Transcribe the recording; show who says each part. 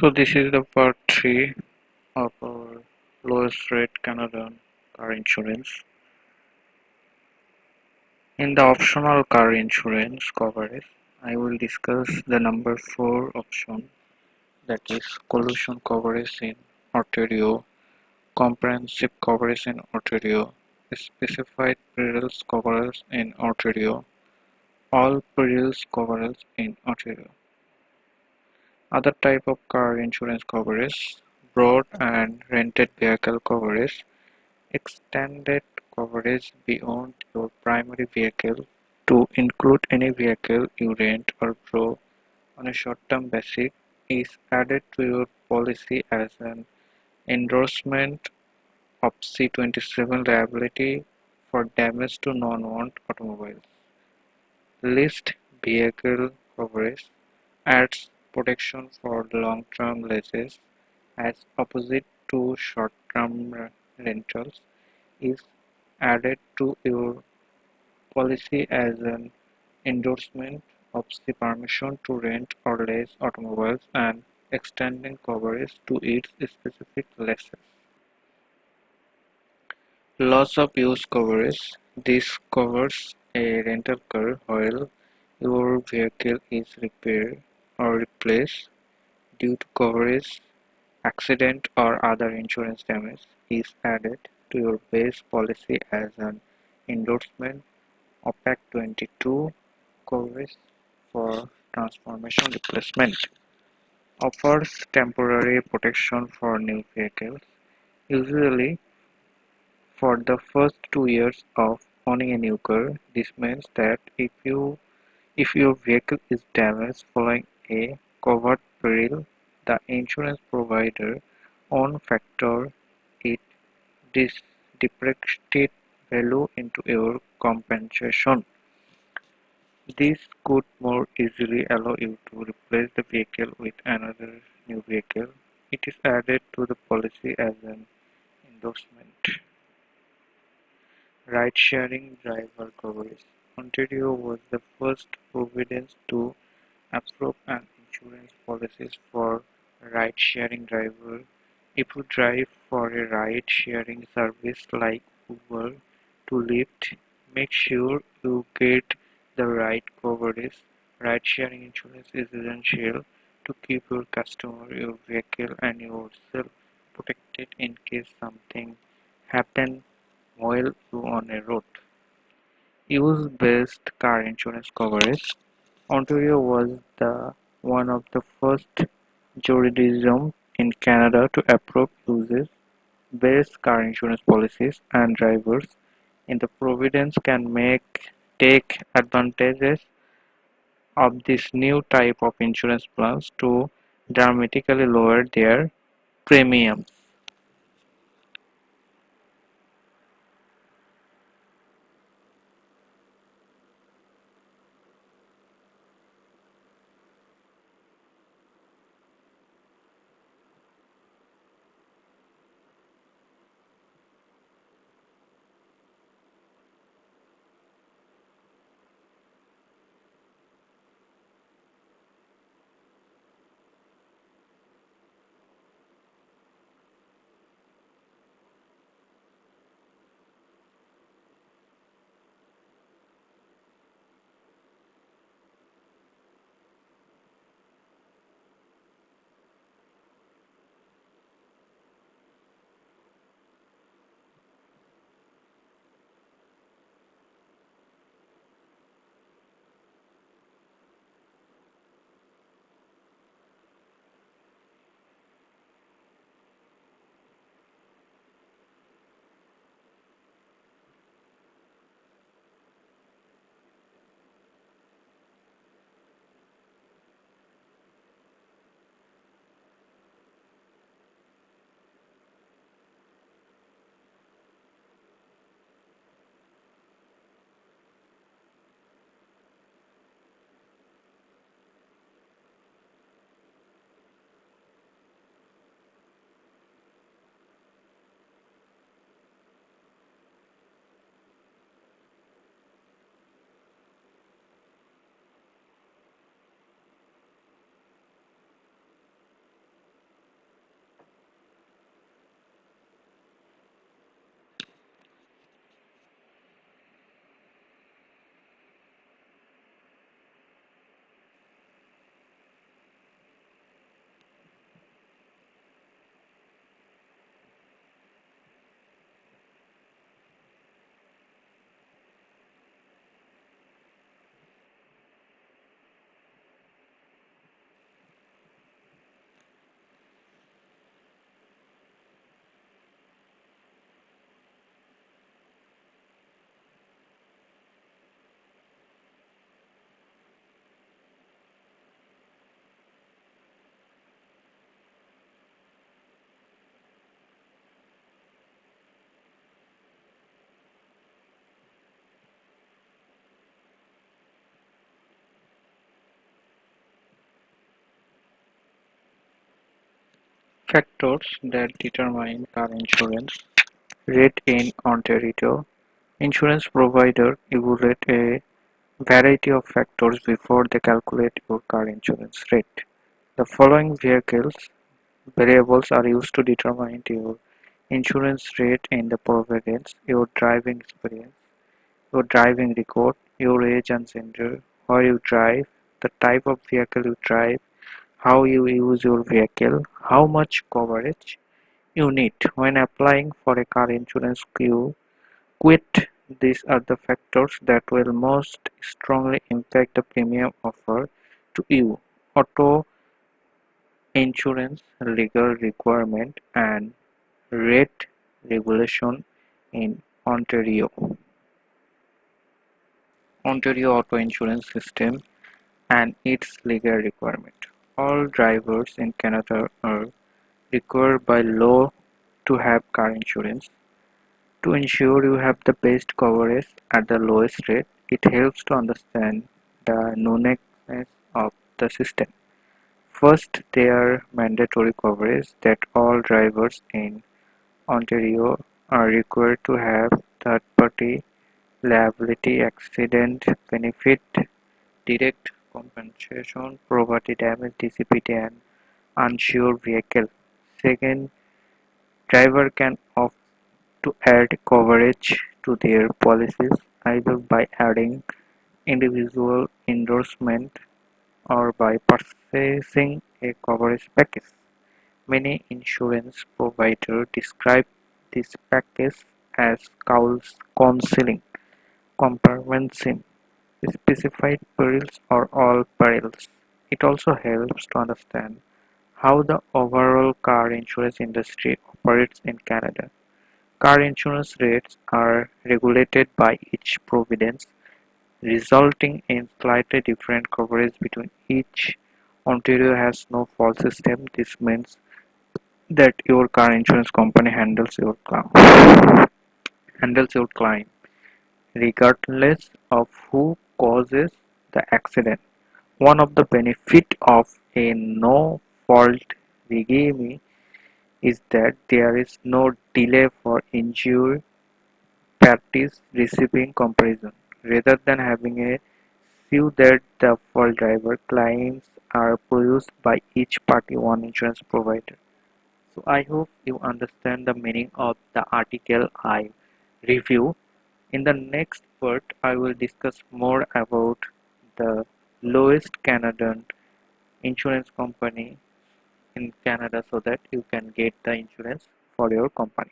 Speaker 1: So this is the part 3 of our lowest rate Canadian car insurance. In the optional car insurance coverage, I will discuss the number 4 option, that is collision coverage in Ontario, comprehensive coverage in Ontario, specified perils coverage in Ontario, all perils coverage in Ontario. Other type of car insurance coverage: broad and rented vehicle coverage, extended coverage beyond your primary vehicle to include any vehicle you rent or borrow on a short-term basis, is added to your policy as an endorsement of C-27 liability for damage to non-owned automobiles. Leased vehicle coverage adds protection for long-term leases as opposite to short-term rentals, is added to your policy as an endorsement of the permission to rent or lease automobiles and extending coverage to its specific lessors. Loss of use coverage: this covers a rental car while your vehicle is repaired or replaced due to coverage. Accident or other insurance damage is added to your base policy as an endorsement of Act 22 coverage for transformation replacement. Offers temporary protection for new vehicles, usually for the first 2 years of owning a new car. This means that if your vehicle is damaged following a covered peril, the insurance provider won't factor its depreciated value into your compensation. This could more easily allow you to replace the vehicle with another new vehicle. It is added to the policy as an endorsement. Ride-sharing driver coverage: Ontario was the first province to approve an insurance policies for ride-sharing drivers. If you drive for a ride-sharing service like Uber to Lyft, make sure you get the right coverage. Ride-sharing insurance is essential to keep your customer, your vehicle, and yourself protected in case something happens while you on a road. Use-based car insurance coverage: Ontario was the one of the first jurisdictions in Canada to approve uses-based car insurance policies, and drivers in the province can take advantages of this new type of insurance plans to dramatically lower their premiums. Factors that determine car insurance rate in Ontario. Insurance providers evaluate a variety of factors before they calculate your car insurance rate. The following vehicles variables are used to determine your insurance rate in the province: your driving experience, your driving record, your age and gender, where you drive, the type of vehicle you drive, how you use your vehicle, how much coverage you need. When applying for a car insurance quit, these are the factors that will most strongly impact the premium offered to you. Auto insurance legal requirement and rate regulation in Ontario. Ontario Auto Insurance System and its legal requirement. All drivers in Canada are required by law to have car insurance. To ensure you have the best coverage at the lowest rate, it helps to understand the uniqueness of the system. First, there are mandatory coverage that all drivers in Ontario are required to have: third-party liability, accident benefit, direct compensation, property damage, disability, and uninsured vehicle. Second, driver can opt to add coverage to their policies either by adding individual endorsement or by purchasing a coverage package. Many insurance providers describe this package as counseling, comprehensive, specified perils or all perils. It also helps to understand how the overall car insurance industry operates in Canada. Car insurance rates are regulated by each province, resulting in slightly different coverage between each. Ontario has no fault system. This means that your car insurance company handles your claim regardless of who causes the accident. One of the benefits of a no fault regime is that there is no delay for injured parties receiving compensation. Rather than having a sue that the fault driver, claims are produced by each party one insurance provider. So I hope you understand the meaning of the article I review. In the next part, I will discuss more about the lowest Canadian insurance company in Canada so that you can get the insurance for your company.